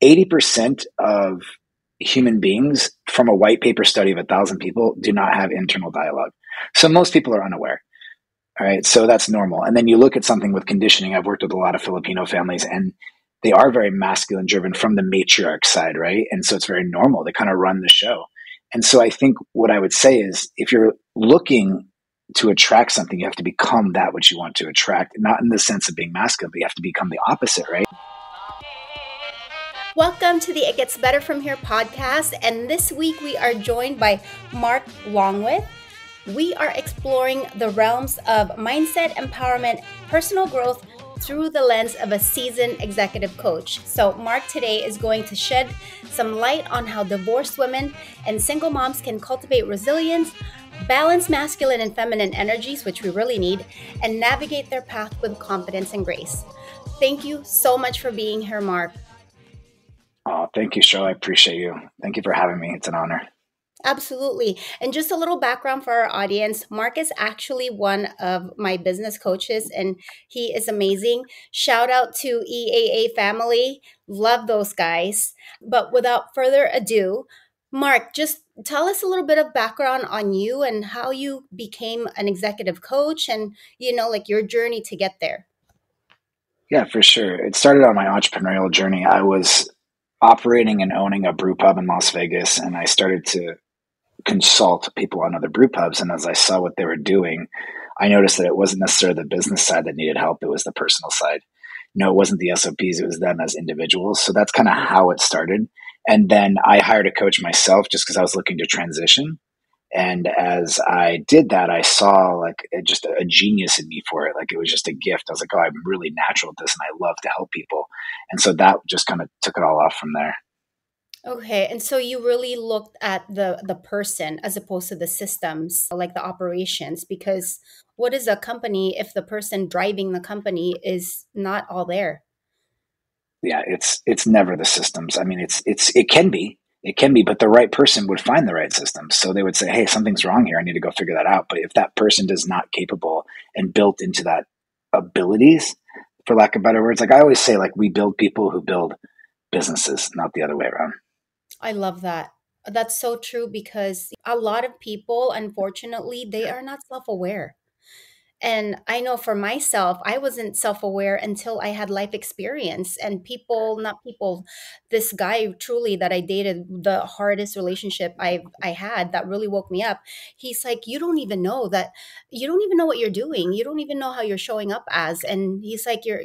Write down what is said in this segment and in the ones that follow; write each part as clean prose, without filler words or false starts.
80% of human beings from a white paper study of 1,000 people do not have internal dialogue. So most people are unaware. All right. So that's normal. And then you look at something with conditioning. I've worked with a lot of Filipino families, and they are very masculine driven from the matriarch side. Right. And so it's very normal. They kind of run the show. And so I think what I would say is, if you're looking to attract something, you have to become that which you want to attract, not in the sense of being masculine, but you have to become the opposite. Right. Welcome to the It Gets Better From Here podcast. And this week we are joined by Marc Longwith. We are exploring the realms of mindset, empowerment, personal growth through the lens of a seasoned executive coach. So Marc today is going to shed some light on how divorced women and single moms can cultivate resilience, balance masculine and feminine energies, which we really need, and navigate their path with confidence and grace. Thank you so much for being here, Marc. Oh, thank you, Sherille. I appreciate you. Thank you for having me. It's an honor. Absolutely. And just a little background for our audience. Marc is actually one of my business coaches, and he is amazing. Shout out to EAA family. Love those guys. But without further ado, Marc, just tell us a little bit of background on you and how you became an executive coach and, like your journey to get there. Yeah, for sure. It started on my entrepreneurial journey. I was operating and owning a brew pub in Las Vegas, and I started to consult people on other brew pubs. And as I saw what they were doing, I noticed that it wasn't necessarily the business side that needed help. It was the personal side. It wasn't the SOPs. It was them as individuals. So that's kind of how it started. And then I hired a coach myself just because I was looking to transition. And as I did that, I saw just a genius in me for it. Like it was just a gift. I was like, oh, I'm really natural at this and I love to help people. And so that just kind of took it all off from there. Okay. And so you really looked at the person as opposed to the systems, like the operations, because what is a company if the person driving the company is not all there? Yeah, it's never the systems. I mean, it can be, but the right person would find the right systems. So they would say, hey, something's wrong here. I need to go figure that out. But if that person is not capable and built into that abilities, for lack of better words, like I always say, like we build people who build businesses, not the other way around. I love that. That's so true because a lot of people, unfortunately, they are not self-aware. And I know for myself, I wasn't self-aware until I had life experience and this guy truly that I dated, the hardest relationship I had that really woke me up. He's like, you don't even know what you're doing. You don't even know how you're showing up as. And he's like, you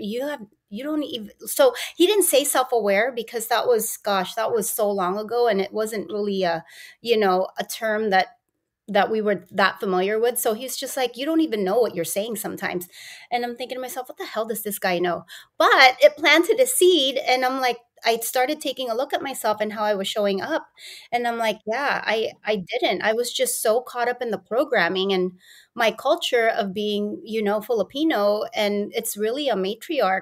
don't even, so he didn't say self-aware because that was so long ago. And it wasn't really a term that we were that familiar with. So he's just like, you don't even know what you're saying sometimes. And I'm thinking to myself, what the hell does this guy know? But it planted a seed. And I'm like, I started taking a look at myself and how I was showing up. And I'm like, yeah, I didn't. I was just so caught up in the programming and my culture of being, Filipino. And it's really a matriarch,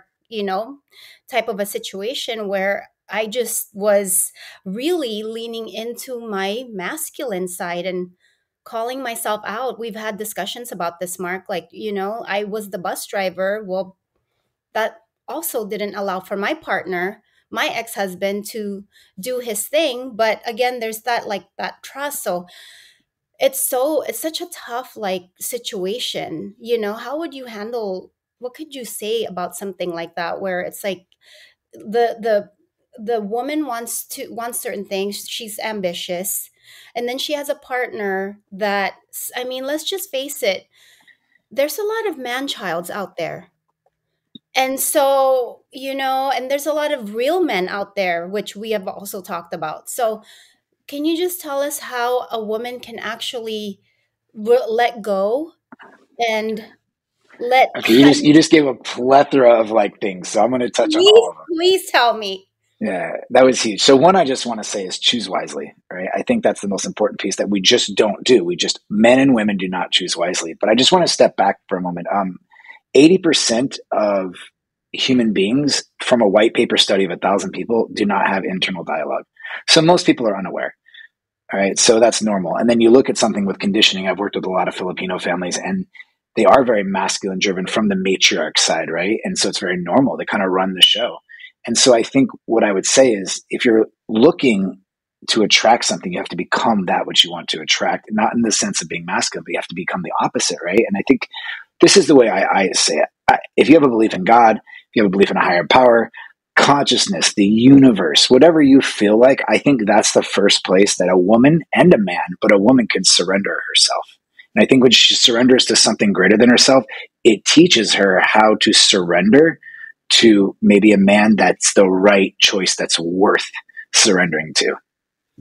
type of a situation where I just was really leaning into my masculine side and calling myself out. We've had discussions about this, Marc. Like, I was the bus driver. Well, that also didn't allow for my partner, my ex-husband, to do his thing. But again, there's that trust. So it's such a tough situation. How would you handle, what could you say about something like that where it's like the woman wants certain things, she's ambitious, and then she has a partner that, I mean, let's just face it, there's a lot of man-childs out there. And so, and there's a lot of real men out there, which we have also talked about. So can you just tell us how a woman can actually let go and let... Okay, you just gave a plethora of things. So I'm going to touch on all of them. Please tell me. Yeah, that was huge. So one I just want to say is choose wisely, right? I think that's the most important piece that we just don't do. Men and women do not choose wisely. But I just want to step back for a moment. 80% of human beings from a white paper study of 1,000 people do not have internal dialogue. So most people are unaware. All right. So that's normal. And then you look at something with conditioning. I've worked with a lot of Filipino families, and they are very masculine driven from the matriarch side, right? And so it's very normal. They kind of run the show. And so I think what I would say is if you're looking to attract something, you have to become that which you want to attract, not in the sense of being masculine, but you have to become the opposite, right? And I think this is the way I say it. If you have a belief in God, if you have a belief in a higher power, consciousness, the universe, whatever you feel like, I think that's the first place that a woman and a man, but a woman can surrender herself. And I think when she surrenders to something greater than herself, it teaches her how to surrender to maybe a man that's the right choice, that's worth surrendering to.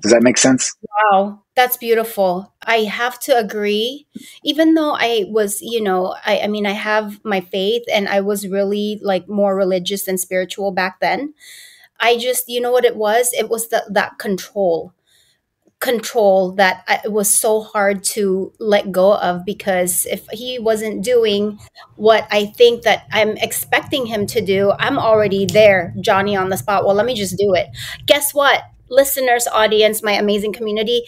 Does that make sense? Wow, that's beautiful. I have to agree. Even though I was, I mean, I have my faith and I was really like more religious and spiritual back then. I just, you know what it was? It was that control that it was so hard to let go of, because if he wasn't doing what I think that I'm expecting him to do, I'm already there, Johnny on the spot. Well, let me just do it. Guess what? Listeners, audience, my amazing community,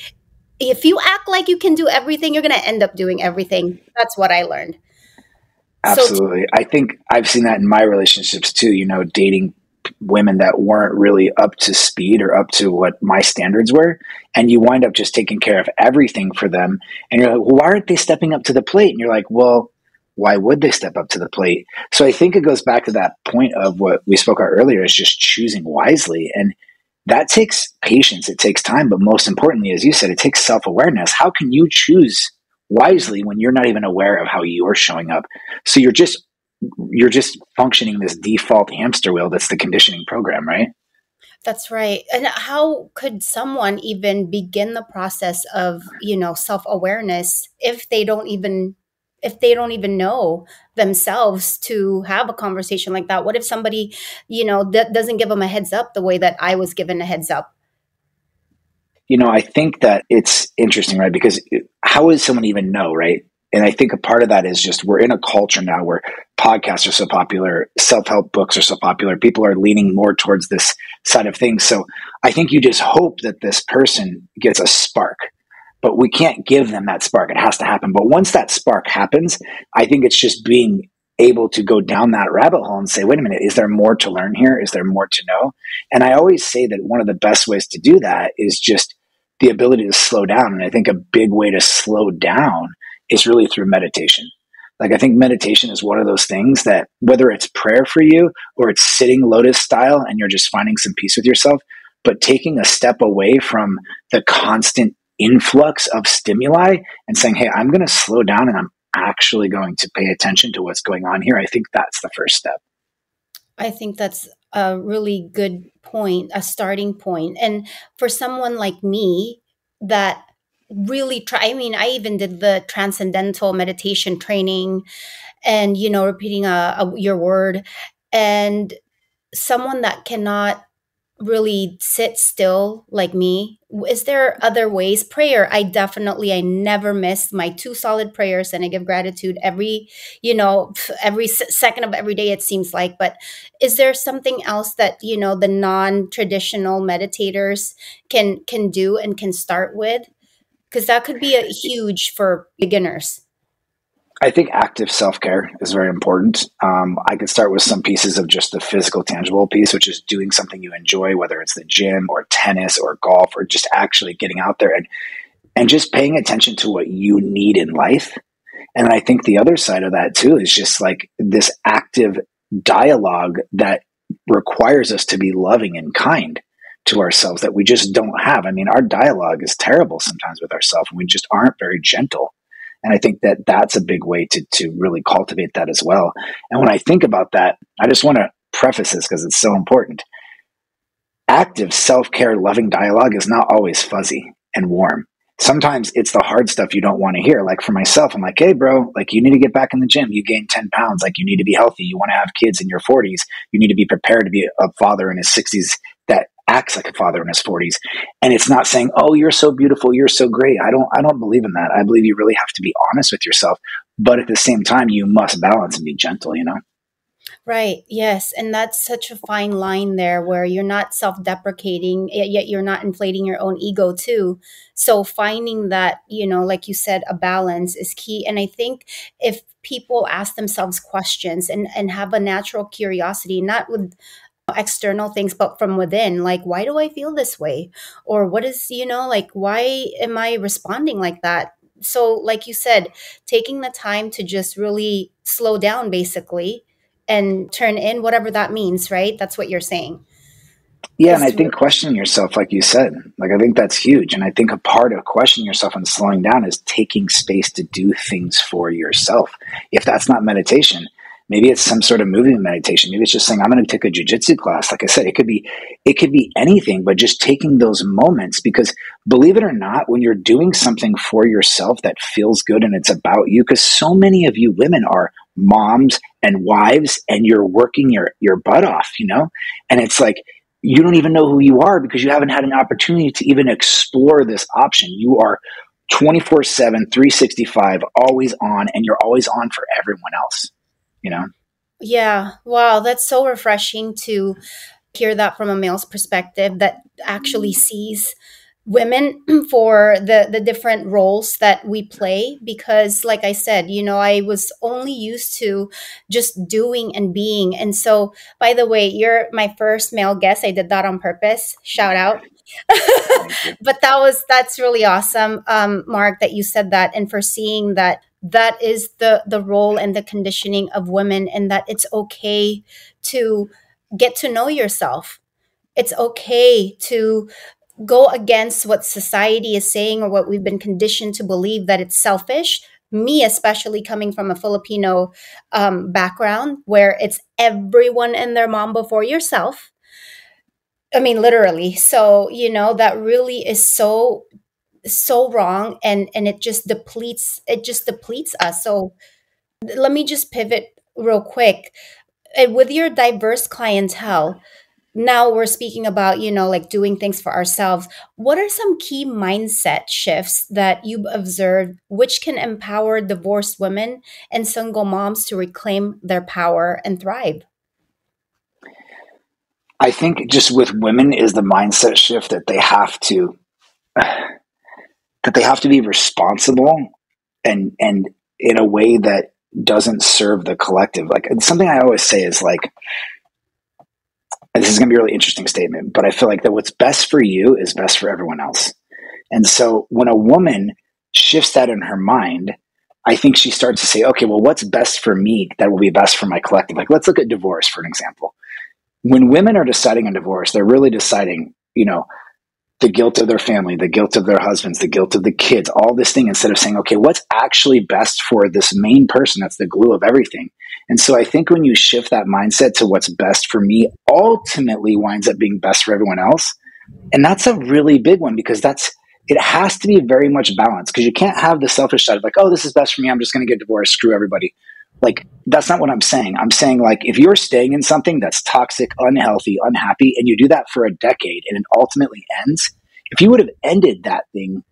if you act like you can do everything, you're going to end up doing everything. That's what I learned. So Absolutely. I think I've seen that in my relationships too, dating women that weren't really up to speed or up to what my standards were. And you wind up just taking care of everything for them. And you're like, well, why aren't they stepping up to the plate? And you're like, well, why would they step up to the plate? So I think it goes back to that point of what we spoke about earlier, is just choosing wisely. And that takes patience. It takes time. But most importantly, as you said, it takes self-awareness. How can you choose wisely when you're not even aware of how you're showing up? So you're just functioning this default hamster wheel that's the conditioning program, right? that's right. And how could someone even begin the process of, self-awareness if they don't even know themselves to have a conversation like that? What if somebody, that doesn't give them a heads up the way that I was given a heads up? I think that it's interesting, right? Because how would someone even know, right? And I think a part of that is just we're in a culture now where podcasts are so popular, self-help books are so popular, people are leaning more towards this side of things. So I think you just hope that this person gets a spark, but we can't give them that spark. It has to happen. But once that spark happens, I think it's just being able to go down that rabbit hole and say, wait a minute, is there more to learn here? Is there more to know? And I always say that one of the best ways to do that is just the ability to slow down. And I think a big way to slow down is really through meditation. Like, I think meditation is one of those things that, whether it's prayer for you or it's sitting lotus style and you're just finding some peace with yourself, but taking a step away from the constant influx of stimuli and saying, hey, I'm going to slow down and I'm actually going to pay attention to what's going on here. I think that's the first step. I think that's a really good point, a starting point. And for someone like me that really try, I mean, I even did the transcendental meditation training and, repeating your word, and someone that cannot really sit still like me, is there other ways? Prayer, I never miss my two solid prayers, and I give gratitude every, every second of every day, it seems like. But is there something else that, the non-traditional meditators can do and can start with? Because that could be a huge for beginners. I think active self-care is very important. I could start with some pieces of just the physical, tangible piece, which is doing something you enjoy, whether it's the gym or tennis or golf, or just actually getting out there and just paying attention to what you need in life. And I think the other side of that too is just like this active dialogue that requires us to be loving and kind to ourselves that we just don't have. I mean, our dialogue is terrible sometimes with ourselves, and we just aren't very gentle. And I think that that's a big way to really cultivate that as well. And when I think about that, I just want to preface this because it's so important. Active self-care, loving dialogue is not always fuzzy and warm. Sometimes it's the hard stuff you don't want to hear. Like for myself, I'm like, hey, bro, like you need to get back in the gym. You gained 10 pounds. Like you need to be healthy. You want to have kids in your 40s. You need to be prepared to be a father in his 60s that acts like a father in his 40s. And it's not saying, oh, you're so beautiful. You're so great. I don't believe in that. I believe you really have to be honest with yourself. But at the same time, you must balance and be gentle. Right. Yes. And that's such a fine line there where you're not self deprecating, yet you're not inflating your own ego too. So finding that, like you said, a balance is key. And I think if people ask themselves questions and have a natural curiosity, not with external things, but from within, like, why do I feel this way? Or what is, like, why am I responding like that? So, like you said, taking the time to just really slow down, basically, and turn in, whatever that means, right? That's what you're saying. Yeah, and Is I to, think questioning yourself, like you said, like I think that's huge. And I think a part of questioning yourself and slowing down is taking space to do things for yourself. If that's not meditation, maybe it's some sort of movement meditation. Maybe it's just saying, I'm going to take a jujitsu class. Like I said, it could be anything, but just taking those moments, because believe it or not, when you're doing something for yourself that feels good and it's about you, because so many of you women are moms and wives and you're working your butt off, and it's like, you don't even know who you are because you haven't had an opportunity to even explore this option. You are 24/7, 365, always on, and you're always on for everyone else, you know? yeah, wow, that's so refreshing to hear that from a male's perspective that actually sees women for the different roles that we play. Because like I said, I was only used to just doing and being. And so, by the way, you're my first male guest. I did that on purpose. Shout out. Thank you. But that's really awesome, Mark, that you said that, and for seeing that that is the role and the conditioning of women, and that it's okay to get to know yourself. It's okay to go against what society is saying or what we've been conditioned to believe, that it's selfish. Me, especially coming from a Filipino background where it's everyone and their mom before yourself. I mean, literally. So, that really is so wrong, and it just depletes us. So let me just pivot real quick. With your diverse clientele, now we're speaking about, like doing things for ourselves. What are some key mindset shifts that you've observed which can empower divorced women and single moms to reclaim their power and thrive? I think just with women is the mindset shift that they have to be responsible and in a way that doesn't serve the collective. Like, something I always say is like, and this is going to be a really interesting statement, but I feel like that what's best for you is best for everyone else. And so when a woman shifts that in her mind, I think she starts to say, okay, well, what's best for me that will be best for my collective? Like, let's look at divorce, for an example. When women are deciding on divorce, they're really deciding, the guilt of their family, the guilt of their husbands, the guilt of the kids, all this thing, instead of saying, okay, what's actually best for this main person that's the glue of everything. And so I think when you shift that mindset to what's best for me, ultimately winds up being best for everyone else. And that's a really big one, because it has to be very much balanced, because you can't have the selfish side of like, oh, this is best for me, I'm just going to get divorced, screw everybody. Like, that's not what I'm saying. I'm saying, like, if you're staying in something that's toxic, unhealthy, unhappy, and you do that for a decade and it ultimately ends, if you would have ended that thing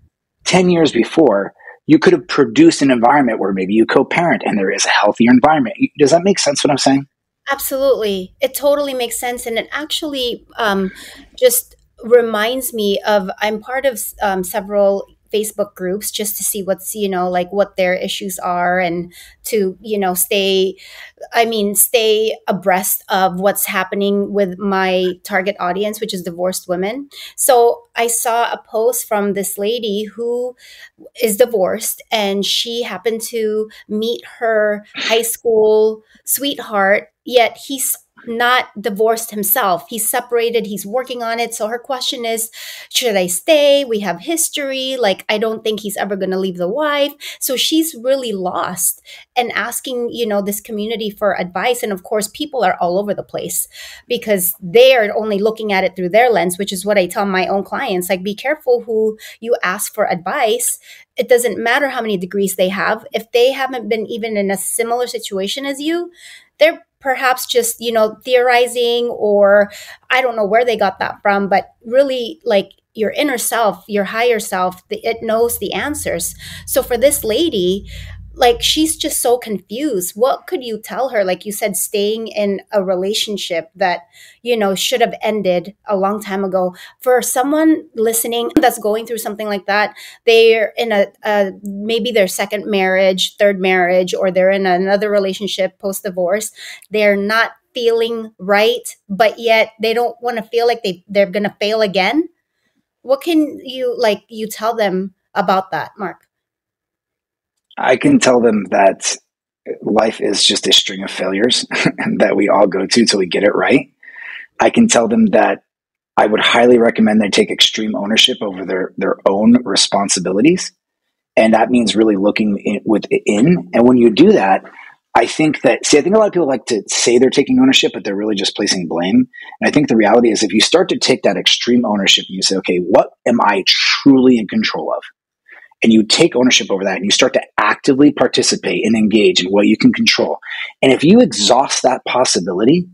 10 years before, you could have produced an environment where maybe you co-parent and there is a healthier environment. Does that make sense what I'm saying? Absolutely. It totally makes sense. And it actually just reminds me of, I'm part of several Facebook groups just to see what's, like what their issues are, and to, stay abreast of what's happening with my target audience, which is divorced women. So I saw a post from this lady who is divorced, and she happened to meet her high school sweetheart, yet he's not divorced himself. He's separated, he's working on it. So her question is, should I stay? We have history. Like, I don't think he's ever going to leave the wife. So she's really lost and asking, this community for advice. And of course, people are all over the place because they are only looking at it through their lens, which is what I tell my own clients. Like, be careful who you ask for advice. It doesn't matter how many degrees they have. If they haven't been even in a similar situation as you, they're perhaps just, theorizing, or I don't know where they got that from, but really, like, your inner self, your higher self, it knows the answers. So for this lady, like, she's just so confused. What could you tell her? Like you said, staying in a relationship that, should have ended a long time ago. For someone listening that's going through something like that, they're in a maybe their second marriage, third marriage, or they're in another relationship post divorce. They're not feeling right, but yet they don't want to feel like they're going to fail again. What can you tell them about that, Marc? I can tell them that life is just a string of failures that we all go to till we get it right. I can tell them that I would highly recommend they take extreme ownership over their own responsibilities. And that means really looking within. And when you do that, I think I think a lot of people like to say they're taking ownership, but they're really just placing blame. And I think the reality is if you start to take that extreme ownership and you say, okay, what am I truly in control of? And you take ownership over that and you start to actively participate and engage in what you can control. And if you exhaust that possibility,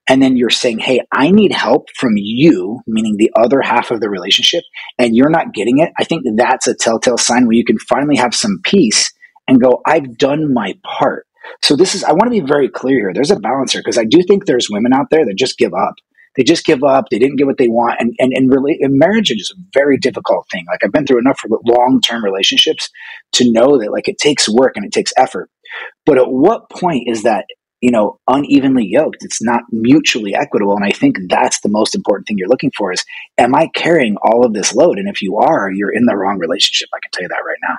and then you're saying, hey, I need help from you, meaning the other half of the relationship, and you're not getting it, I think that's a telltale sign where you can finally have some peace and go, I've done my part. So I want to be very clear here. There's a balance here because I do think there's women out there that just give up. They just give up. They didn't get what they want. And really, marriage is a very difficult thing. Like I've been through enough long-term relationships to know that like it takes work and it takes effort. But at what point is that, unevenly yoked? It's not mutually equitable. And I think that's the most important thing you're looking for is, am I carrying all of this load? And if you are, you're in the wrong relationship. I can tell you that right now.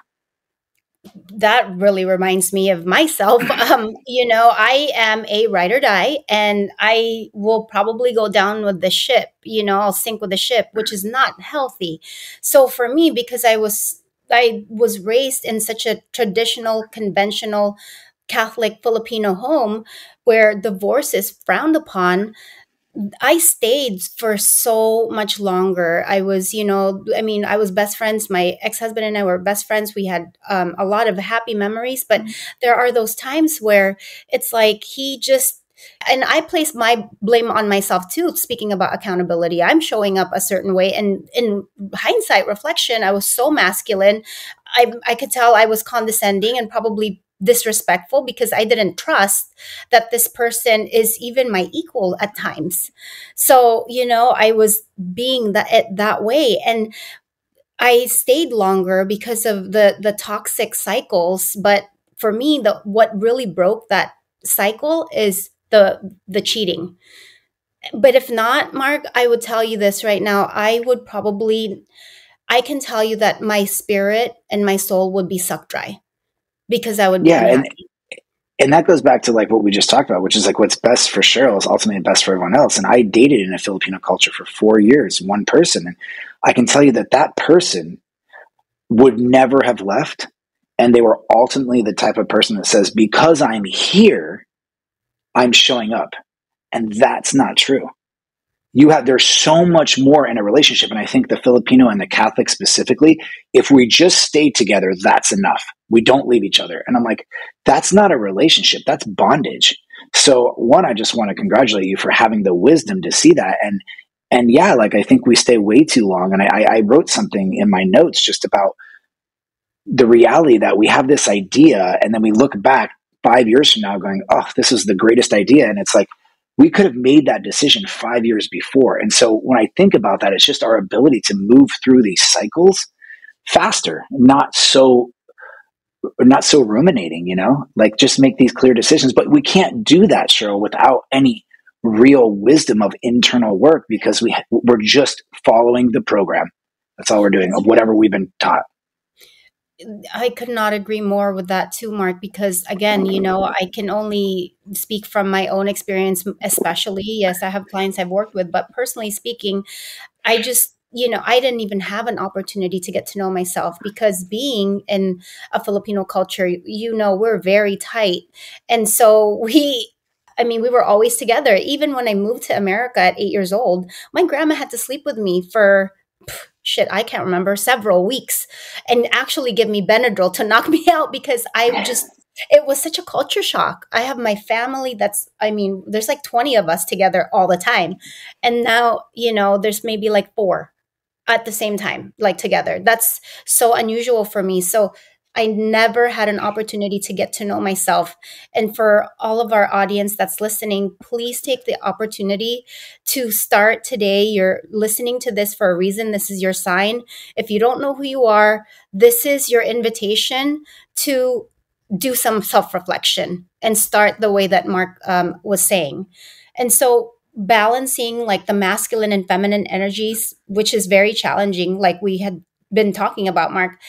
That really reminds me of myself. I am a ride or die, and I will probably go down with the ship. I'll sink with the ship, which is not healthy. So for me, because I was raised in such a traditional, conventional Catholic Filipino home where divorce is frowned upon, I stayed for so much longer. I was best friends. My ex-husband and I were best friends. We had a lot of happy memories, but there are those times where it's like and I place my blame on myself too. Speaking about accountability, I'm showing up a certain way. And in hindsight reflection, I was so masculine. I could tell I was condescending and probably disrespectful because I didn't trust that this person is even my equal at times. So, I was being that way. And I stayed longer because of the toxic cycles. But for me, what really broke that cycle is the cheating. But if not, Marc, I would tell you this right now. I can tell you that my spirit and my soul would be sucked dry because I would be Yeah. And, unhappy. and that goes back to like what we just talked about, which is like what's best for Sherille is ultimately best for everyone else. And I dated in a Filipino culture for 4 years, one person. And I can tell you that that person would never have left. And they were ultimately the type of person that says, because I'm here, I'm showing up. And that's not true. There's so much more in a relationship. And I think the Filipino and the Catholic specifically, if we just stay together, that's enough. We don't leave each other. And I'm like, that's not a relationship. That's bondage. So one, I just want to congratulate you for having the wisdom to see that. And yeah, like I think we stay way too long. And I wrote something in my notes just about the reality that we have this idea and then we look back 5 years from now going, oh, this is the greatest idea. And it's like, we could have made that decision 5 years before. And so when I think about that, it's just our ability to move through these cycles faster, not so ruminating, like just make these clear decisions. But we can't do that, Sherille, without any real wisdom of internal work because we're just following the program. That's all we're doing of whatever we've been taught. I could not agree more with that too, Marc, because again, I can only speak from my own experience, especially. Yes, I have clients I've worked with, but personally speaking, I just, I didn't even have an opportunity to get to know myself because being in a Filipino culture, we're very tight. And so we were always together. Even when I moved to America at 8 years old, my grandma had to sleep with me for shit, I can't remember, several weeks and actually give me Benadryl to knock me out because it was such a culture shock. I have my family there's like 20 of us together all the time. And now, there's maybe like four at the same time, like together. That's so unusual for me. So I never had an opportunity to get to know myself. And for all of our audience that's listening, please take the opportunity to start today. You're listening to this for a reason. This is your sign. If you don't know who you are, this is your invitation to do some self-reflection and start the way that Marc was saying. And so balancing like the masculine and feminine energies, which is very challenging, like we had been talking about, Mark,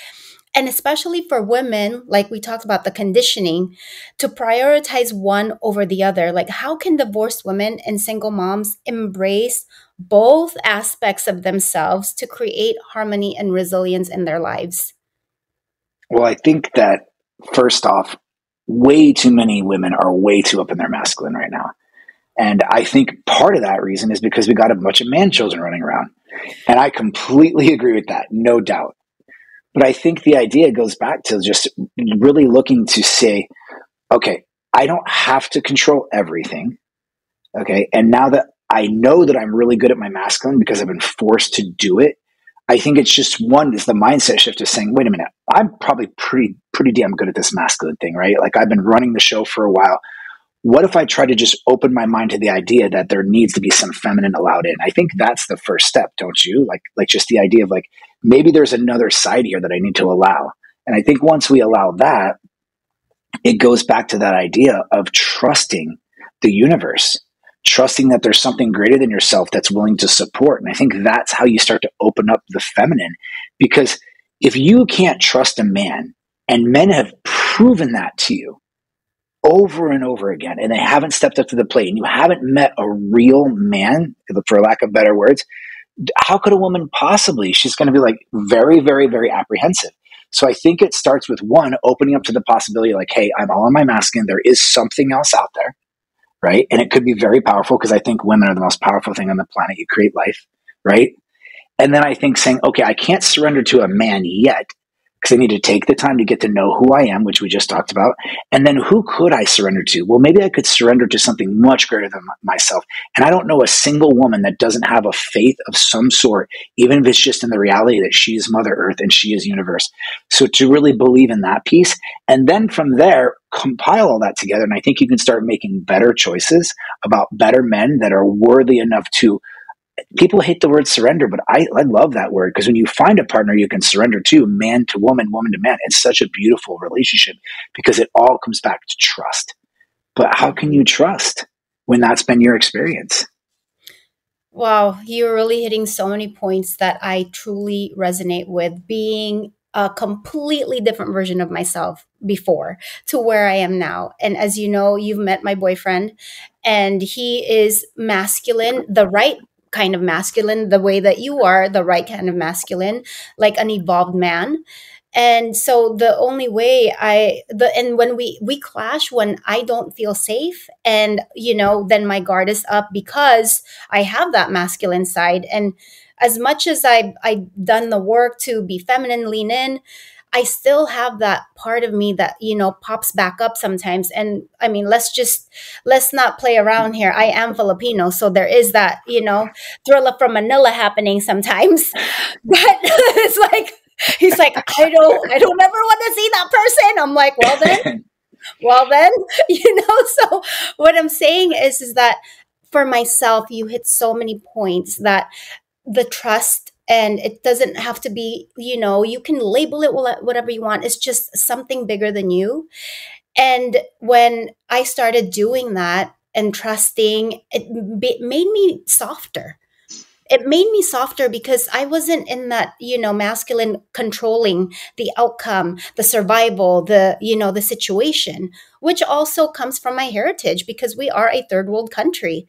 and especially for women, like we talked about the conditioning to prioritize one over the other. Like, how can divorced women and single moms embrace both aspects of themselves to create harmony and resilience in their lives? Well, I think that first off, way too many women are way too up in their masculine right now. And I think part of that reason is because we got a bunch of man children running around. And I completely agree with that, no doubt. But I think the idea goes back to just really looking to say, okay, I don't have to control everything. Okay. And now that I know that I'm really good at my masculine because I've been forced to do it, I think it's just one is the mindset shift of saying, wait a minute, I'm probably pretty damn good at this masculine thing, right? Like I've been running the show for a while. What if I try to just open my mind to the idea that there needs to be some feminine allowed in? I think that's the first step, don't you? Like just the idea of like, maybe there's another side here that I need to allow. And I think once we allow that, it goes back to that idea of trusting the universe, trusting that there's something greater than yourself that's willing to support. And I think that's how you start to open up the feminine. Because if you can't trust a man, and men have proven that to you over and over again, and they haven't stepped up to the plate, and you haven't met a real man, for lack of better words, how could a woman possibly? She's going to be like very, very, very apprehensive. So I think it starts with one, opening up to the possibility like, hey, I'm all in my masculine. There is something else out there, right? And it could be very powerful because I think women are the most powerful thing on the planet. You create life, right? And then I think saying, okay, I can't surrender to a man yet because I need to take the time to get to know who I am, which we just talked about. And then who could I surrender to? Well, maybe I could surrender to something much greater than myself. And I don't know a single woman that doesn't have a faith of some sort, even if it's just in the reality that she is Mother Earth and she is universe. So to really believe in that piece, and then from there, compile all that together. And I think you can start making better choices about better men that are worthy enough to. People hate the word surrender, but I love that word because when you find a partner you can surrender to, man to woman, woman to man, it's such a beautiful relationship because it all comes back to trust. But how can you trust when that's been your experience? Wow, you're really hitting so many points that I truly resonate with. Being a completely different version of myself before to where I am now. And as you know, you've met my boyfriend, and he is masculine, the right kind of masculine, the way that you are, the right kind of masculine, like an evolved man. And so the only way and when we clash, when I don't feel safe, and then my guard is up because I have that masculine side. And as much as I done the work to be feminine, lean in, I still have that part of me that pops back up sometimes. And I mean, let's not play around here. I am Filipino, so there is that thriller from Manila happening sometimes. But it's like he's like, I don't ever want to see that person. I'm like, well then, So what I'm saying is that for myself, you hit so many points that the trust, and it doesn't have to be, you can label it whatever you want. It's just something bigger than you. And when I started doing that and trusting, it made me softer. It made me softer because I wasn't in that, masculine controlling the outcome, the survival, the situation, which also comes from my heritage because we are a third world country.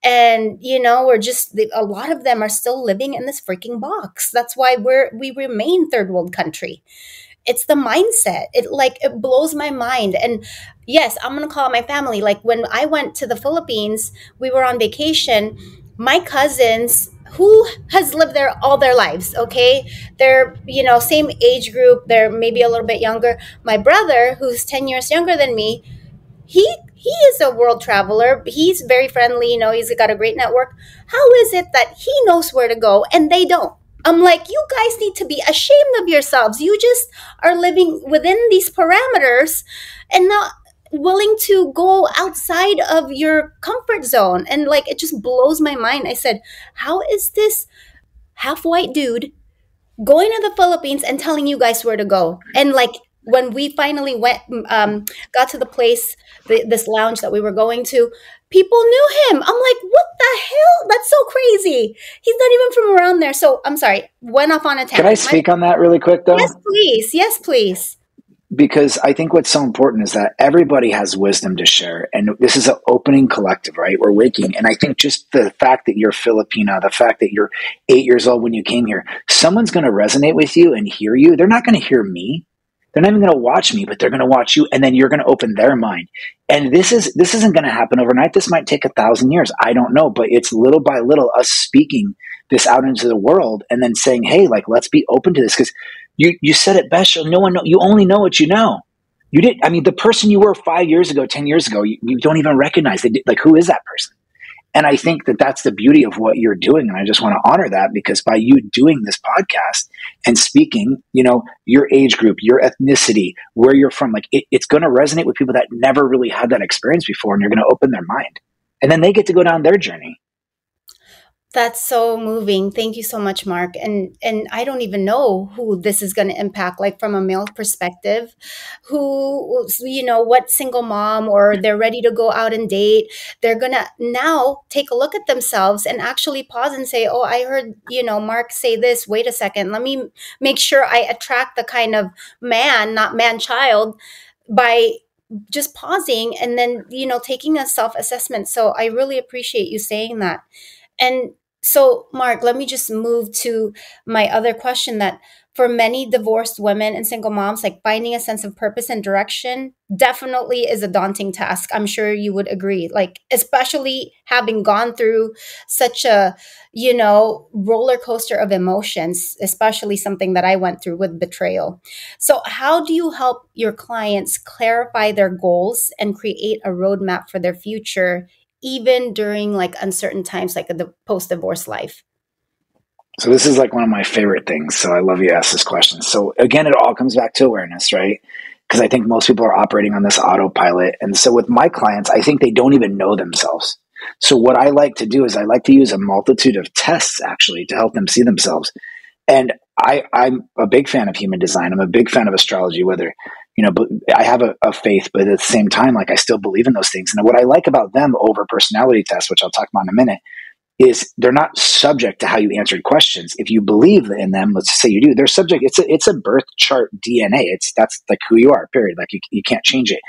And, we're just, a lot of them are still living in this freaking box. That's why we remain third world country. It's the mindset. It blows my mind. And yes, I'm going to call it my family. Like when I went to the Philippines, we were on vacation. My cousins, who has lived there all their lives, okay? They're, same age group. They're maybe a little bit younger. My brother, who's 10 years younger than me, he is a world traveler. He's very friendly, he's got a great network. How is it that he knows where to go and they don't? I'm like, you guys need to be ashamed of yourselves. You just are living within these parameters and not willing to go outside of your comfort zone. And like, it just blows my mind. I said, how is this half white dude going to the Philippines and telling you guys where to go? And like, when we finally got to the place, this lounge that we were going to, people knew him. I'm like, what the hell? That's so crazy. He's not even from around there. So I'm sorry, went off on a Can I tangent. speak on that really quick Yes, though? please. Yes, please. Because I think what's so important is that everybody has wisdom to share. And this is an opening collective, right? We're waking. And I think just the fact that you're Filipina, the fact that you're 8 years old when you came here, someone's going to resonate with you and hear you. They're not going to hear me. They're not even going to watch me, but they're going to watch you. And then you're going to open their mind. And this isn't going to happen overnight. This might take 1,000 years. I don't know, but it's little by little us speaking this out into the world and then saying, hey, like, let's be open to this. Because you said it best. No one know. You only know what you know. You did. I mean, the person you were 5 years ago, 10 years ago, you don't even recognize. Like, who is that person? And I think that that's the beauty of what you're doing. And I just want to honor that, because by you doing this podcast and speaking, your age group, your ethnicity, where you're from, like it's going to resonate with people that never really had that experience before, and you're going to open their mind. And then they get to go down their journey. That's so moving. Thank you so much, Mark. And I don't even know who this is going to impact, like from a male perspective, who, what single mom, or they're ready to go out and date. They're going to now take a look at themselves and actually pause and say, oh, I heard, Mark say this. Wait a second. Let me make sure I attract the kind of man, not man child, by just pausing and then, taking a self-assessment. So I really appreciate you saying that. And so, Mark, let me just move to my other question, that for many divorced women and single moms, like finding a sense of purpose and direction definitely is a daunting task. I'm sure you would agree, like, especially having gone through such a, roller coaster of emotions, especially something that I went through with betrayal. So how do you help your clients clarify their goals and create a roadmap for their future, even during like uncertain times, like the post-divorce life? So this is like one of my favorite things. So I love you ask this question. So again, it all comes back to awareness, right? Because I think most people are operating on this autopilot. And so with my clients, I think they don't even know themselves. So what I like to do is I like to use a multitude of tests actually to help them see themselves. And I'm a big fan of human design. I'm a big fan of astrology, whether, but I have a faith, but at the same time, like I still believe in those things. And what I like about them over personality tests, which I'll talk about in a minute, is they're not subject to how you answered questions. If you believe in them, let's say you do, they're subject. It's a birth chart DNA. That's like who you are, period. Like you can't change it.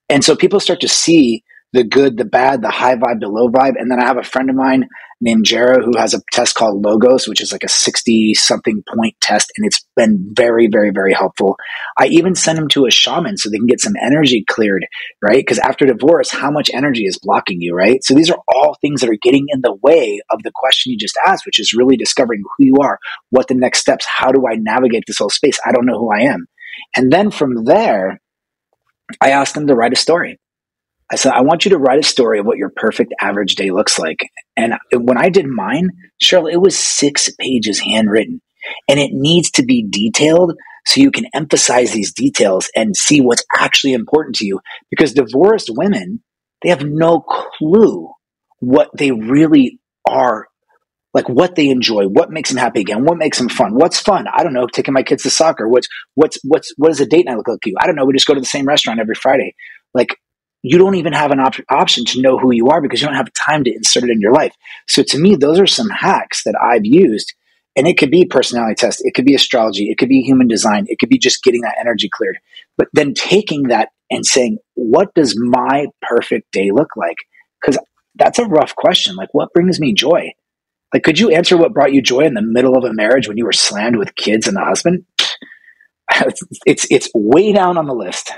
And so people start to see the good, the bad, the high vibe, the low vibe. And then I have a friend of mine named Jera who has a test called Logos, which is like a 60 something point test. And it's been very, very, very helpful. I even send them to a shaman so they can get some energy cleared, right? Because after divorce, how much energy is blocking you, right? So these are all things that are getting in the way of the question you just asked, which is really discovering who you are, what the next steps, how do I navigate this whole space? I don't know who I am. And then from there, I asked them to write a story. I said, I want you to write a story of what your perfect average day looks like. And when I did mine, Sherille, it was 6 pages handwritten. And it needs to be detailed so you can emphasize these details and see what's actually important to you. Because divorced women, they have no clue what they really are, like what they enjoy, what makes them happy again, what makes them fun. What's fun? I don't know, taking my kids to soccer. What does a date night look like to you? I don't know. We just go to the same restaurant every Friday. Like, you don't even have an option to know who you are because you don't have time to insert it in your life. So to me, those are some hacks that I've used. And it could be personality test. It could be astrology. It could be human design. It could be just getting that energy cleared. But then taking that and saying, what does my perfect day look like? Because that's a rough question. Like, what brings me joy? Like, could you answer what brought you joy in the middle of a marriage when you were slammed with kids and a husband? It's way down on the list.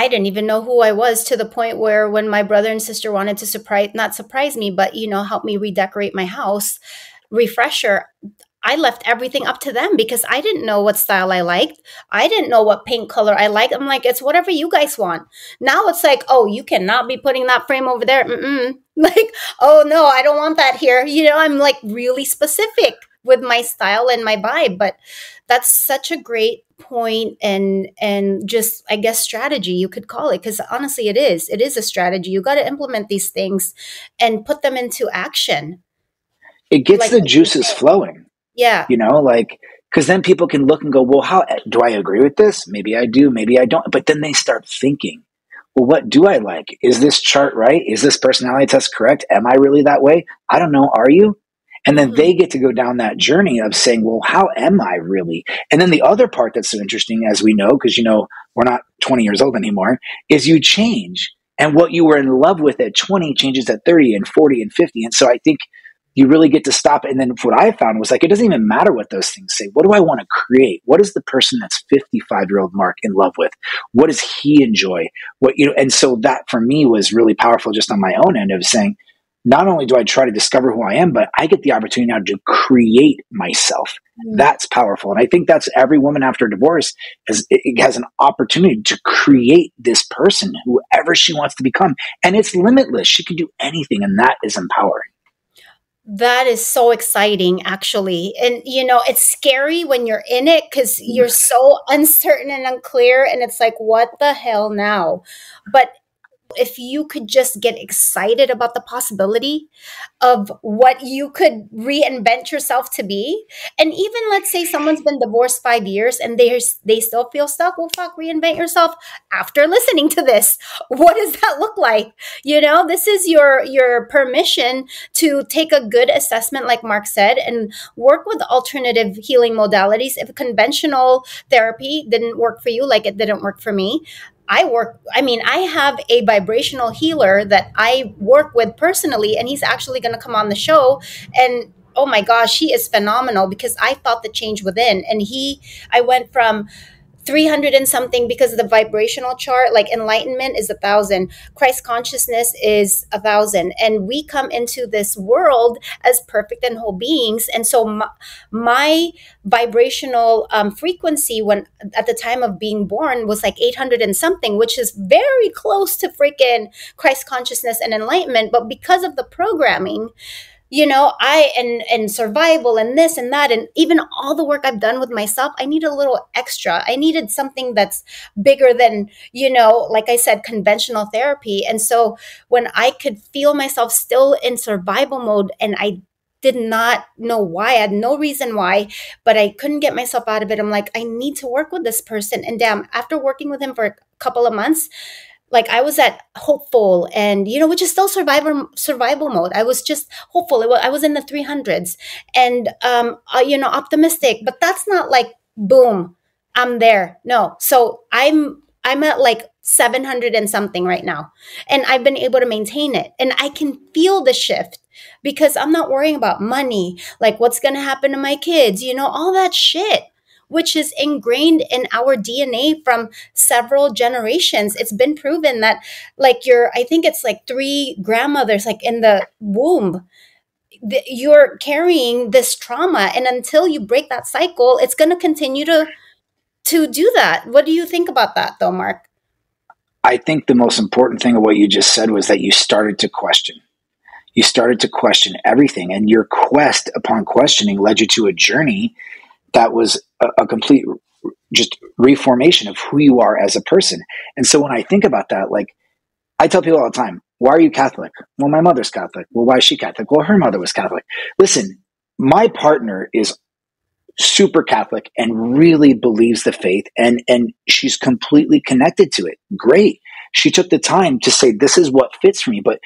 I didn't even know who I was, to the point where when my brother and sister wanted to not surprise me, but, help me redecorate my house, refresher, I left everything up to them because I didn't know what style I liked. I didn't know what paint color I liked. I'm like, it's whatever you guys want. Now it's like, oh, you cannot be putting that frame over there. Like, oh no, I don't want that here. I'm like really specific with my style and my vibe. But that's such a great point, and just, I guess, strategy, you could call it, because honestly, it is a strategy. You got to implement these things and put them into action. It gets Like the what you juices said. flowing. Yeah. Like Because then people can look and go, well, how do I agree with this? Maybe I do, maybe I don't. But then they start thinking, well, what do I like? Is this chart right? Is this personality test correct? Am I really that way? I don't know. Are you? And then Mm-hmm. they get to go down that journey of saying, well, how am I really? And then the other part that's so interesting, as we know, because, we're not 20 years old anymore, is you change. And what you were in love with at 20 changes at 30 and 40 and 50. And so I think you really get to stop. And then what I found was like, it doesn't even matter what those things say. What do I want to create? What is the person that's 55-year-old Marc in love with? What does he enjoy? And so that for me was really powerful just on my own end of saying, not only do I try to discover who I am, but I get the opportunity now to create myself. That's powerful. And I think that's every woman after divorce it has an opportunity to create this person, whoever she wants to become. And it's limitless. She can do anything. And that is empowering. That is so exciting, actually. And, it's scary when you're in it because you're so uncertain and unclear. And it's like, what the hell now? But if you could just get excited about the possibility of what you could reinvent yourself to be. And even let's say someone's been divorced 5 years and they still feel stuck. Well, fuck, reinvent yourself after listening to this. What does that look like? This is your permission to take a good assessment, like Marc said, and work with alternative healing modalities. If conventional therapy didn't work for you, like it didn't work for me, I have a vibrational healer that I work with personally, and he's actually going to come on the show. And oh my gosh, he is phenomenal because I felt the change within. And I went from 300 and something because of the vibrational chart, like enlightenment is 1,000, Christ consciousness is 1,000, and we come into this world as perfect and whole beings. And so my vibrational frequency when at the time of being born was like 800 and something, which is very close to freaking Christ consciousness and enlightenment. But because of the programming, and survival and this and that, and even all the work I've done with myself, I need a little extra. I needed something that's bigger than, like I said, conventional therapy. And so when I could feel myself still in survival mode, and I did not know why, I had no reason why, but I couldn't get myself out of it. I'm like, I need to work with this person. And damn, after working with him for a couple of months, like I was at hopeful and, which is still survival mode. I was just hopeful. I was in the 300s and, optimistic, but that's not like, boom, I'm there. No. So I'm at like 700 and something right now. And I've been able to maintain it, and I can feel the shift because I'm not worrying about money, like what's going to happen to my kids, all that shit, which is ingrained in our DNA from several generations. It's been proven that I think it's like 3 grandmothers, like in the womb, you're carrying this trauma. And until you break that cycle, it's going to continue to do that. What do you think about that though, Marc? I think the most important thing of what you just said was that you started to question. You started to question everything, and your quest upon questioning led you to a journey that was a complete just reformation of who you are as a person. And so when I think about that, like I tell people all the time, why are you Catholic? Well, my mother's Catholic. Well, why is she Catholic? Well, her mother was Catholic. Listen, my partner is super Catholic and really believes the faith, and she's completely connected to it. Great. She took the time to say, this is what fits for me. But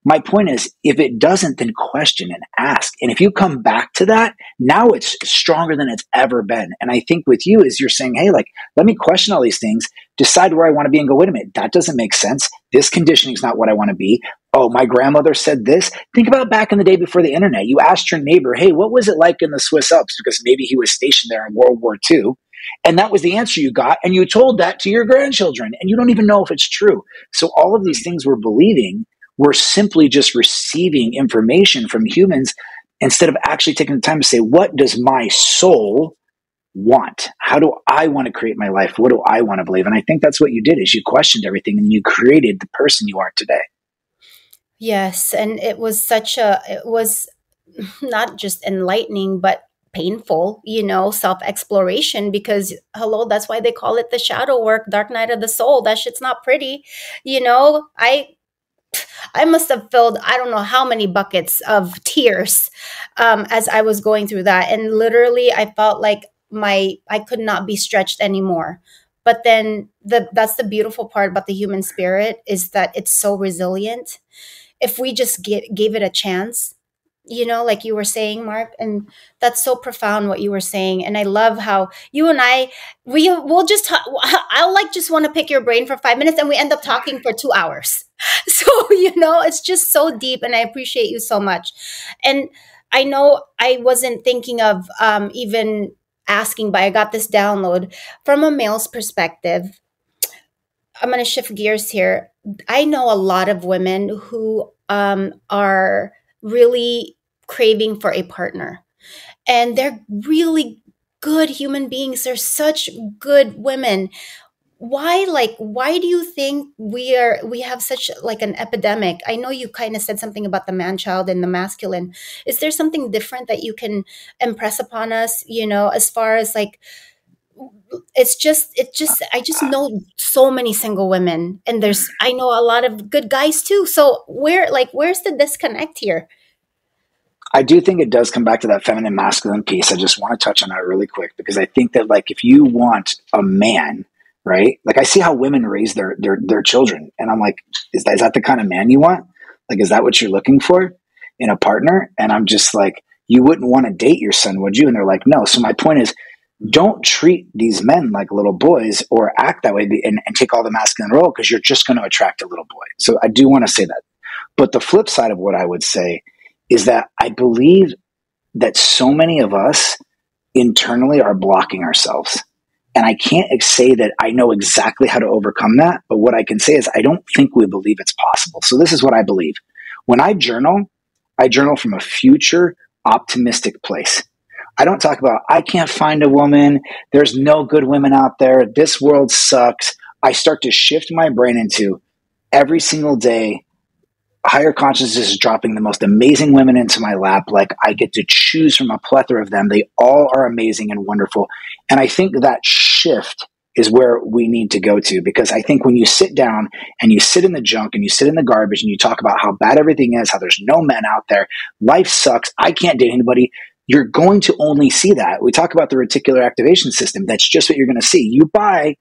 my point is, if it doesn't, then question and ask. And if you come back to that, now it's stronger than it's ever been. And I think with you is you're saying, hey, like, let me question all these things, decide where I want to be and go, wait a minute, that doesn't make sense. This conditioning is not what I want to be. Oh, my grandmother said this. Think about back in the day before the internet. You asked your neighbor, hey, what was it like in the Swiss Alps? Because maybe he was stationed there in World War II. And that was the answer you got. And you told that to your grandchildren. And you don't even know if it's true. So all of these things we're believing, we're simply just receiving information from humans instead of actually taking the time to say, what does my soul want? How do I want to create my life? What do I want to believe? And I think that's what you did, is you questioned everything and you created the person you are today. Yes. And it was not just enlightening, but painful, self-exploration, because hello, that's why they call it the shadow work, dark night of the soul. That shit's not pretty. I must have filled, I don't know how many buckets of tears as I was going through that. And literally, I felt like I could not be stretched anymore. But then that's the beautiful part about the human spirit, is that it's so resilient. If we just gave it a chance, like you were saying, Mark. And that's so profound what you were saying. And I love how you and we'll just talk. I'll like just want to pick your brain for 5 minutes and we end up talking for 2 hours. So, it's just so deep, and I appreciate you so much. And I know I wasn't thinking of even asking, but I got this download from a male's perspective. I'm going to shift gears here. I know a lot of women who are really craving for a partner, and they're really good human beings. They're such good women. Why do you think we have such like an epidemic? I know you kind of said something about the man child and the masculine. Is there something different that you can impress upon us, as far as like, I just know so many single women, and I know a lot of good guys too. So where's the disconnect here? I do think it does come back to that feminine masculine piece. I just want to touch on that really quick, because I think that, like, if you want a man, right? Like, I see how women raise their children, and I'm like, is that the kind of man you want? Like, is that what you're looking for in a partner? And I'm just like, you wouldn't want to date your son, would you? And they're like, no. So my point is, don't treat these men like little boys or act that way and take all the masculine role, because you're just going to attract a little boy. So I do want to say that. But the flip side of what I would say is that I believe that so many of us internally are blocking ourselves. And I can't say that I know exactly how to overcome that. But what I can say is I don't think we believe it's possible. So this is what I believe. When I journal from a future optimistic place. I don't talk about, I can't find a woman. There's no good women out there. This world sucks. I start to shift my brain into every single day. Higher consciousness is dropping the most amazing women into my lap. Like, I get to choose from a plethora of them. They all are amazing and wonderful. And I think that shift is where we need to go to, because I think when you sit down and you sit in the junk and you sit in the garbage and you talk about how bad everything is, how there's no men out there, life sucks, I can't date anybody, you're going to only see that. We talk about the reticular activation system. That's just what you're going to see. You buy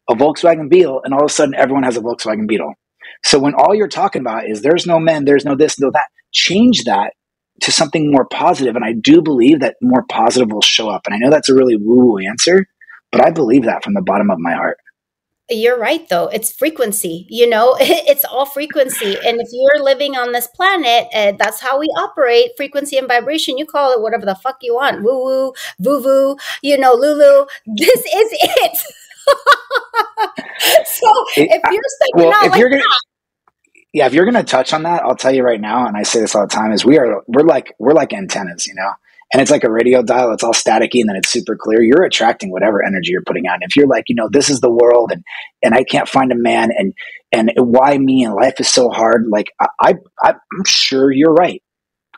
a Volkswagen Beetle and all of a sudden everyone has a Volkswagen Beetle. So when all you're talking about is there's no men, there's no this, no that, change that to something more positive. And I do believe that more positive will show up. And I know that's a really woo-woo answer, but I believe that from the bottom of my heart. You're right, though. It's frequency, it's all frequency. And if you're living on this planet, that's how we operate, frequency and vibration. You call it whatever the fuck you want, woo woo, voo voo, Lulu. This is it. So if you're stepping out like that. Yeah, if you're going to touch on that, I'll tell you right now, and I say this all the time, is we're like antennas, and it's like a radio dial. It's all staticky, and then it's super clear. You're attracting whatever energy you're putting out. And if you're like, this is the world, and I can't find a man, and why me, and life is so hard. Like, I'm sure you're right,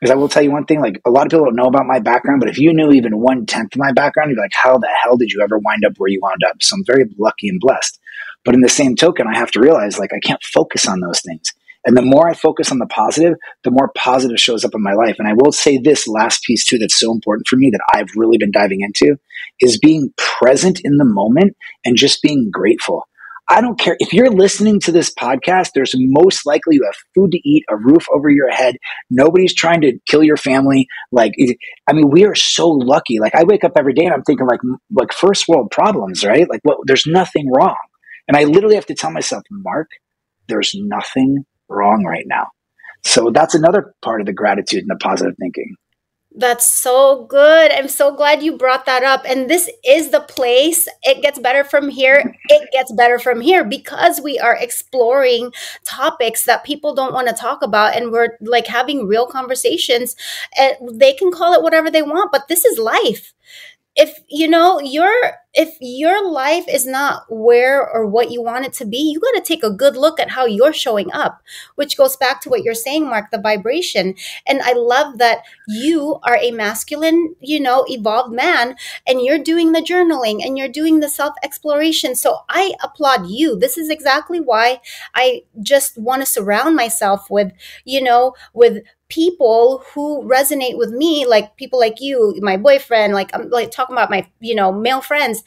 because I will tell you one thing. Like, a lot of people don't know about my background, but if you knew even 1/10 of my background, you'd be like, how the hell did you ever wind up where you wound up? So I'm very lucky and blessed. But in the same token, I have to realize, like, I can't focus on those things. And the more I focus on the positive, the more positive shows up in my life. And I will say this last piece too that's so important for me, that I've really been diving into, is being present in the moment and just being grateful. I don't care if you're listening to this podcast, there's most likely you have food to eat, a roof over your head. Nobody's trying to kill your family. Like, I mean, we are so lucky. Like, I wake up every day and I'm thinking like first world problems, right? Like, there's nothing wrong. And I literally have to tell myself, Mark, there's nothing wrong right now. So that's another part of the gratitude and the positive thinking. That's so good. I'm so glad you brought that up. And this is the place. It gets better from here. It gets better from here, because we are exploring topics that people don't want to talk about. And we're like having real conversations, and they can call it whatever they want, but this is life. If your life is not where or what you want it to be, you got to take a good look at how you're showing up, which goes back to what you're saying, Mark, the vibration. And I love that you are a masculine, evolved man, and you're doing the journaling and you're doing the self-exploration. So I applaud you. This is exactly why I just want to surround myself with people who resonate with me, like people like you, my boyfriend, like I'm like talking about my, male friends.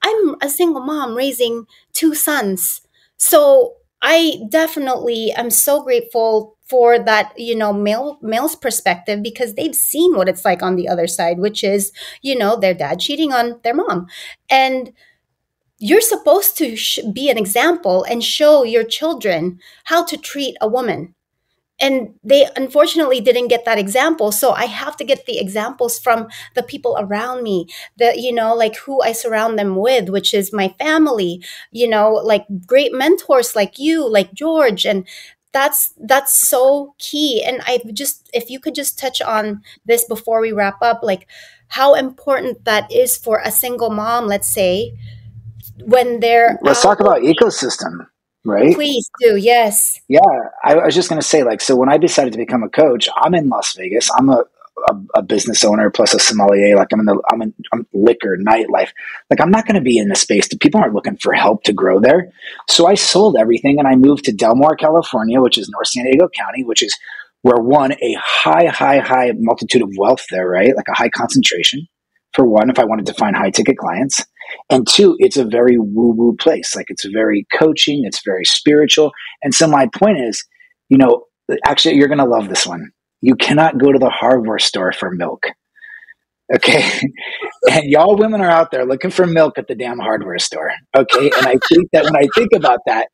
I'm a single mom raising two sons. So I definitely am so grateful for that, male's perspective, because they've seen what it's like on the other side, which is, their dad cheating on their mom. And you're supposed to be an example and show your children how to treat a woman, and they unfortunately didn't get that example. So I have to get the examples from the people around me, like who I surround them with, which is my family, like great mentors like you, like George. And that's so key. And I just, if you could just touch on this before we wrap up, like how important that is for a single mom, let's say, when they're Let's out. talk about ecosystem, right? Please do. Yes. Yeah, I was just going to say, like, so when I decided to become a coach, I'm in Las Vegas. I'm a business owner plus a sommelier. Like, I'm liquor, nightlife. Like, I'm not going to be in the space that people aren't looking for help to grow there. So I sold everything and I moved to Del Mar, California, which is North San Diego County, which is where one, a high multitude of wealth there, right? Like a high concentration for one, if I wanted to find high ticket clients. And two, it's a very woo woo place. Like it's very coaching, it's very spiritual. And so my point is, actually, you're going to love this one. You cannot go to the hardware store for milk. Okay. And y'all women are out there looking for milk at the damn hardware store. Okay. And I think that when I think about that,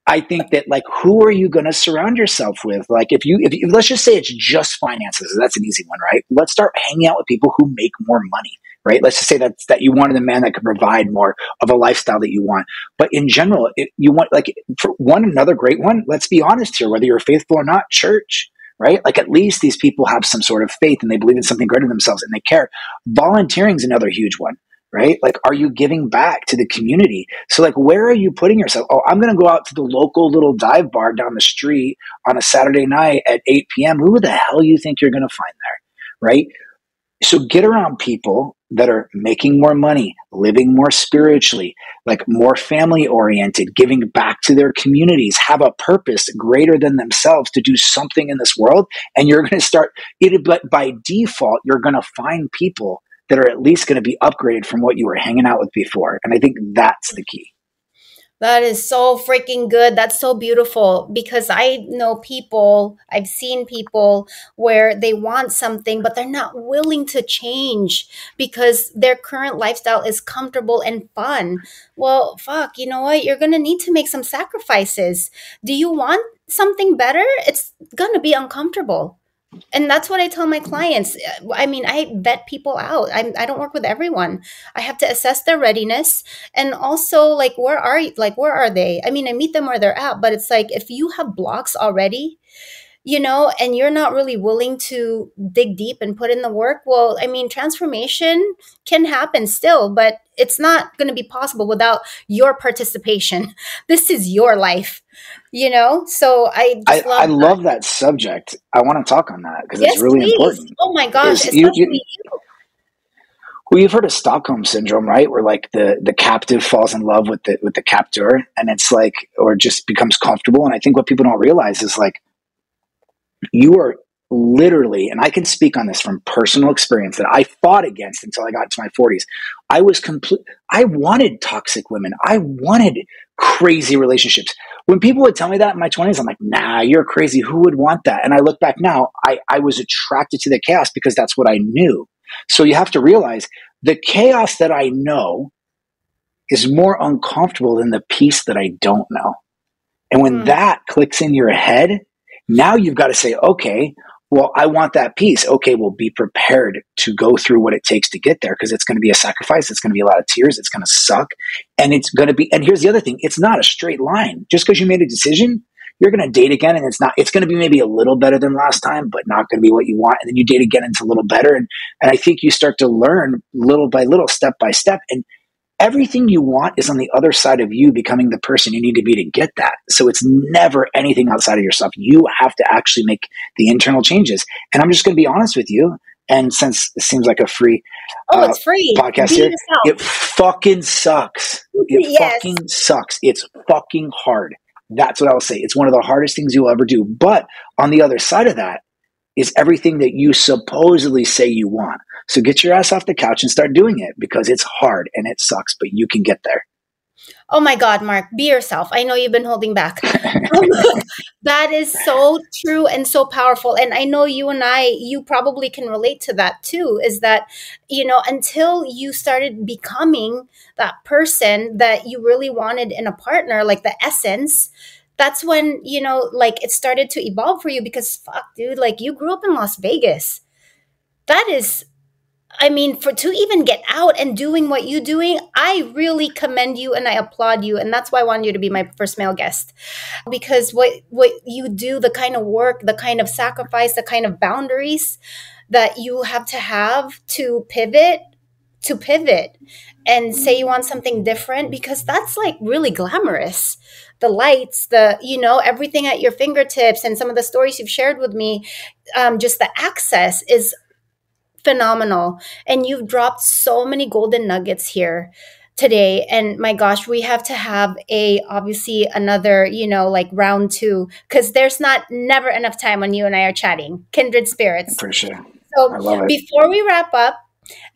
I think that, like, who are you going to surround yourself with? Like, if you, let's just say it's just finances. That's an easy one, right? Let's start hanging out with people who make more money, right? Let's just say that you wanted a man that could provide more of a lifestyle that you want. But in general, you want, like, for one, another great one, let's be honest here, whether you're faithful or not, church, right? Like, at least these people have some sort of faith and they believe in something greater than themselves and they care. Volunteering is another huge one. Right? Like, are you giving back to the community? So, like, where are you putting yourself? Oh, I'm going to go out to the local little dive bar down the street on a Saturday night at 8 p.m. Who the hell you think you're going to find there? Right? So get around people that are making more money, living more spiritually, like more family oriented, giving back to their communities, have a purpose greater than themselves to do something in this world. And you're going to start it, but by default, you're going to find people that are at least going to be upgraded from what you were hanging out with before. And I think that's the key. That is so freaking good. That's so beautiful, because I know people, I've seen people where they want something, but they're not willing to change because their current lifestyle is comfortable and fun. Well, fuck, you know what? You're going to need to make some sacrifices. Do you want something better? It's going to be uncomfortable. And that's what I tell my clients. I mean, I vet people out. I don't work with everyone. I have to assess their readiness, and also, like, where are you? Like, where are they? I mean, I meet them where they're at, but it's like, if you have blocks already, and you're not really willing to dig deep and put in the work, well, I mean, transformation can happen still, but it's not going to be possible without your participation. This is your life, So I just I love that. love that subject. I want to talk on that because it's Yes, really please. important. Oh my gosh, Is you, especially you. well, you've heard of Stockholm syndrome, right? Where, like, the captive falls in love with the captor, and it's like, or just becomes comfortable. And I think what people don't realize is, like, you are literally, and I can speak on this from personal experience that I fought against until I got to my 40s. I wanted toxic women. I wanted crazy relationships. When people would tell me that in my 20s, I'm like, nah, you're crazy. Who would want that? And I look back now, I was attracted to the chaos because that's what I knew. So you have to realize the chaos that I know is more uncomfortable than the peace that I don't know. And when Mm. that clicks in your head, now you've got to say, okay, well, I want that peace. Okay, well, be prepared to go through what it takes to get there, because it's going to be a sacrifice. It's going to be a lot of tears. It's going to suck. And it's going to be, and here's the other thing, it's not a straight line. Just because you made a decision, you're going to date again, and it's going to be maybe a little better than last time, but not going to be what you want. And then you date again, and it's a little better. And I think you start to learn little by little, step by step. And everything you want is on the other side of you becoming the person you need to be to get that. So it's never anything outside of yourself. You have to actually make the internal changes. And I'm just going to be honest with you. And since it seems like a free Oh, it's free. podcast Be here, yourself. it fucking sucks. It Yes. fucking sucks. It's fucking hard. That's what I'll say. It's one of the hardest things you'll ever do. But on the other side of that, is everything that you supposedly say you want. So get your ass off the couch and start doing it, because it's hard and it sucks, but you can get there. Oh my God, Mark, be yourself. I know you've been holding back. Um, that is so true and so powerful. And I know you and you probably can relate to that too, is that, until you started becoming that person that you really wanted in a partner, like the essence, that's when, like it started to evolve for you because fuck, dude, like you grew up in Las Vegas. That is, I mean, for to even get out and doing what you're doing, I really commend you and I applaud you. And that's why I wanted you to be my first male guest. Because what you do, the kind of work, the kind of sacrifice, the kind of boundaries that you have to pivot and say you want something different, because that's like really glamorous. The lights, everything at your fingertips, and some of the stories you've shared with me, just the access is phenomenal. And you've dropped so many golden nuggets here today. And my gosh, we have to have obviously another, like round two, because there's never enough time when you and I are chatting, kindred spirits. For sure. So I love it. before we wrap up,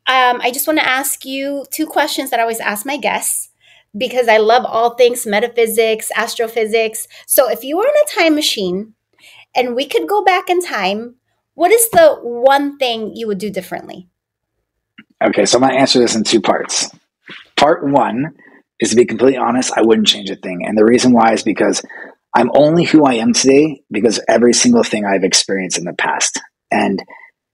I just want to ask you two questions that I always ask my guests, because I love all things metaphysics, astrophysics. So if you were in a time machine and we could go back in time, what is the one thing you would do differently? Okay, so I'm going to answer this in two parts. Part one is, to be completely honest, I wouldn't change a thing. And the reason why is because I'm only who I am today because of every single thing I've experienced in the past. And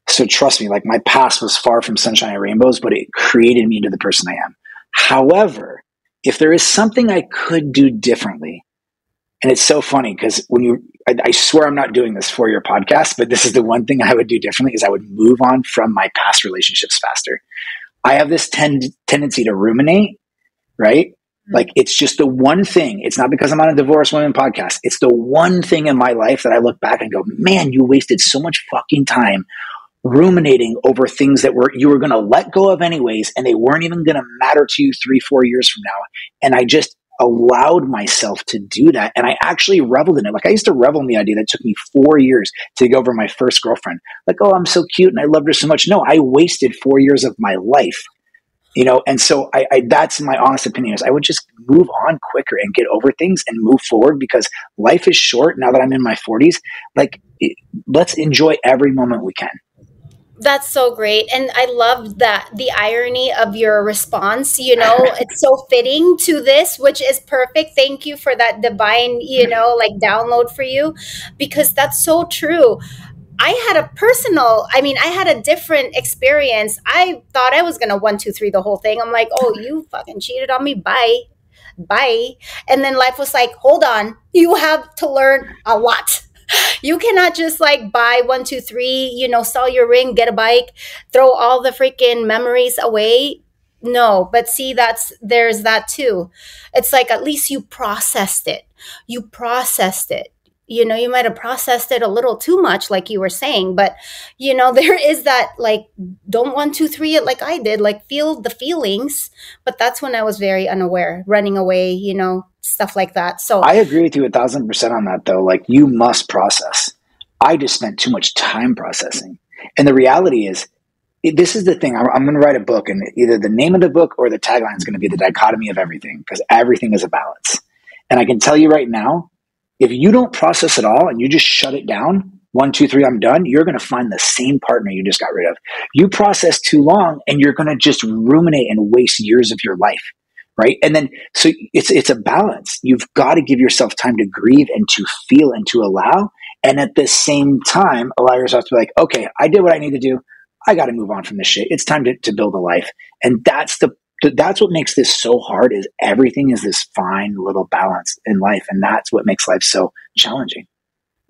so trust me, like my past was far from sunshine and rainbows, but it created me into the person I am. However, if there is something I could do differently, and it's so funny because I swear I'm not doing this for your podcast, but this is the one thing I would do differently, is I would move on from my past relationships faster. I have this tendency to ruminate, right? Like it's just the one thing. It's not because I'm on a divorced women podcast. It's the one thing in my life that I look back and go, man, you wasted so much fucking time ruminating over things that you were going to let go of anyways, and they weren't even going to matter to you 3-4 years from now. And I just allowed myself to do that. And I actually reveled in it. Like I used to revel in the idea that it took me 4 years to get over my first girlfriend. Like, oh, I'm so cute and I loved her so much. No, I wasted 4 years of my life, and so I that's my honest opinion, is I would just move on quicker and get over things and move forward, because life is short. Now that I'm in my 40s, like let's enjoy every moment we can. That's so great. And I love that the irony of your response, it's so fitting to this, which is perfect. Thank you for that divine, like download for you, because that's so true. I had a different experience. I thought I was going to 1, 2, 3 the whole thing. I'm like, oh, you fucking cheated on me. Bye. Bye. And then life was like, hold on, you have to learn a lot. You cannot just like buy 1, 2, 3, sell your ring, get a bike, throw all the freaking memories away. No, but see, there's that too. It's like, at least you processed it. You processed it. You might have processed it a little too much, like you were saying, but there is that, like, don't 1, 2, 3 it like I did, like feel the feelings. But that's when I was very unaware, running away, stuff like that. So I agree with you 1,000% on that, though. Like, you must process. I just spent too much time processing. And the reality is, this is the thing. I'm going to write a book, and either the name of the book or the tagline is going to be the dichotomy of everything, because everything is a balance. And I can tell you right now, if you don't process it all and you just shut it down, 1, 2, 3, I'm done, you're going to find the same partner you just got rid of. You process too long and you're going to just ruminate and waste years of your life. Right. And then, so it's a balance. You've got to give yourself time to grieve and to feel and to allow. And at the same time, allow yourself to be like, okay, I did what I need to do. I got to move on from this shit. It's time to build a life. And that's what makes this so hard, is everything is this fine little balance in life. And that's what makes life so challenging.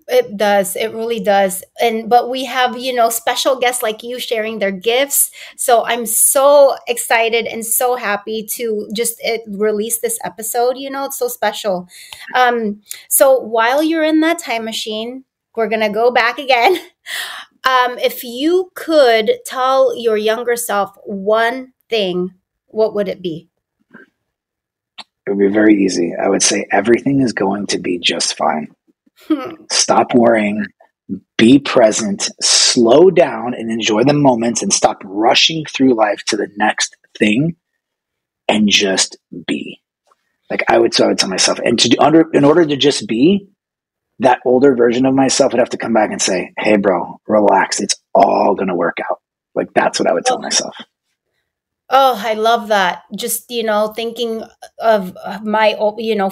It does. It really does. But we have, special guests like you sharing their gifts. So I'm so excited and so happy to just release this episode. It's so special. So while you're in that time machine, we're going to go back again. If you could tell your younger self one thing, what would it be? It would be very easy. I would say everything is going to be just fine. Stop worrying. Be present, slow down and enjoy the moments and stop rushing through life to the next thing and just be. Like I would tell myself, and in order to just be, that older version of myself would have to come back and say, hey bro, relax. It's all going to work out. Like that's what I would tell myself. Oh, I love that. Just, thinking of my,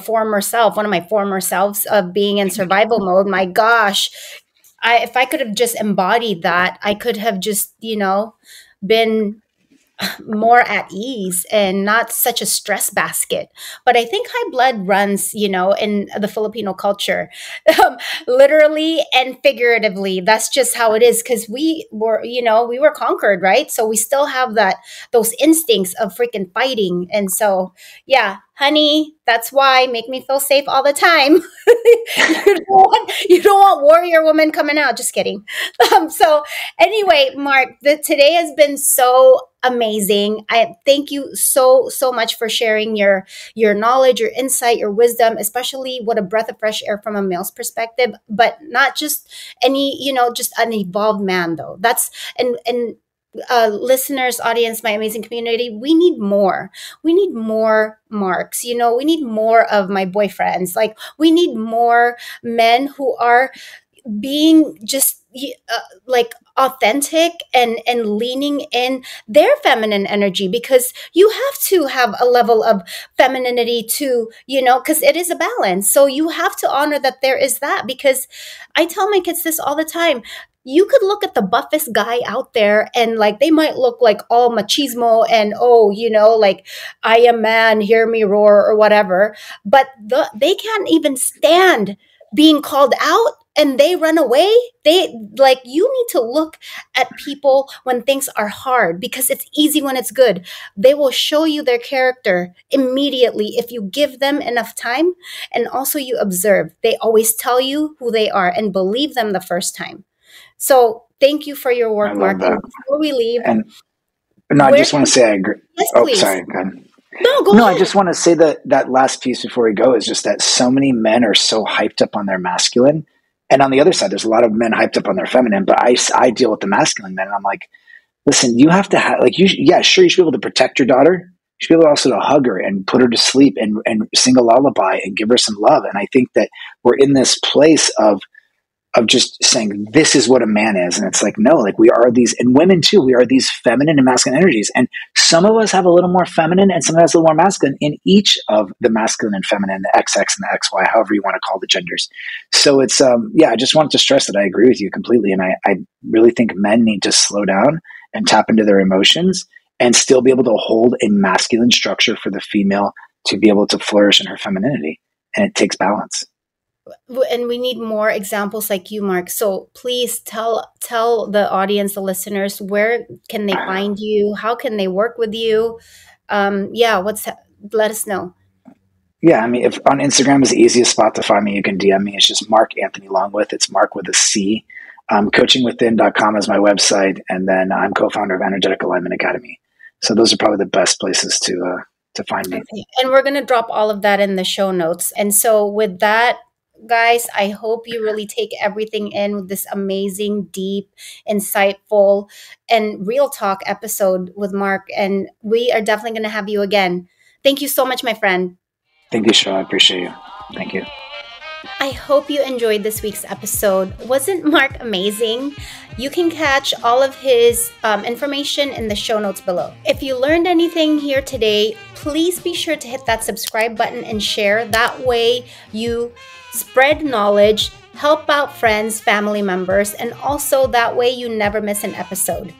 former self, one of my former selves of being in survival mode. My gosh, if I could have just embodied that, I could have just, been more at ease and not such a stress basket. But I think high blood runs, in the Filipino culture, literally and figuratively. That's just how it is because we were conquered, right? So we still have those instincts of freaking fighting. And so, yeah, honey, that's why make me feel safe all the time. You don't want warrior woman coming out. Just kidding. So anyway, Marc, today has been so amazing. I thank you so much for sharing your knowledge, your insight, your wisdom, especially what a breath of fresh air from a male's perspective, but not just any, just an evolved man though. That's and listeners, audience, my amazing community, we need more. We need more Marcs. We need more of my boyfriends. Like we need more men who are being just like authentic and leaning in their feminine energy, because you have to have a level of femininity to, because it is a balance. So you have to honor that there is that, because I tell my kids this all the time. You could look at the buffest guy out there and like they might look like all machismo and like I am man, hear me roar or whatever, but they can't even stand being called out and they run away. They like, you need to look at people when things are hard, because it's easy when it's good. They will show you their character immediately if you give them enough time, and also you observe. They always tell you who they are, and believe them the first time. So thank you for your I work, love Marc. that. And before we leave, And no, I where just want to say I agree. yes, Oh, please. sorry. Go ahead. No, go No, I ahead. just want to say that last piece before we go is just that so many men are so hyped up on their masculine. And on the other side, there's a lot of men hyped up on their feminine, but I deal with the masculine men. And I'm like, listen, you have to have, like, sure, you should be able to protect your daughter. You should be able also to hug her and put her to sleep and sing a lullaby and give her some love. And I think that we're in this place of just saying this is what a man is, and it's like, no, like we are these, and women too, we are these feminine and masculine energies, and some of us have a little more feminine and some of us a little more masculine in each of the masculine and feminine, the XX and the XY, however you want to call the genders. So it's I just wanted to stress that I agree with you completely, and I really think men need to slow down and tap into their emotions and still be able to hold a masculine structure for the female to be able to flourish in her femininity, and it takes balance. And we need more examples like you, Marc. So please tell the audience, the listeners, where can they find you? How can they work with you? Let us know. Yeah, I mean, if on Instagram is the easiest spot to find me, you can DM me. It's just Marc Anthony Longwith. It's Marc with a C. Coachingwithin.com is my website, and then I'm co-founder of Energetic Alignment Academy. So those are probably the best places to find me. Okay. And we're going to drop all of that in the show notes. And so with that, guys, I hope you really take everything in with this amazing, deep, insightful, and real talk episode with Marc. And we are definitely going to have you again. Thank you so much, my friend. Thank you, Sherille. I appreciate you. Thank you. I hope you enjoyed this week's episode. Wasn't Marc amazing? You can catch all of his information in the show notes below. If you learned anything here today, please be sure to hit that subscribe button and share. That way you spread knowledge, help out friends, family members, and also that way you never miss an episode.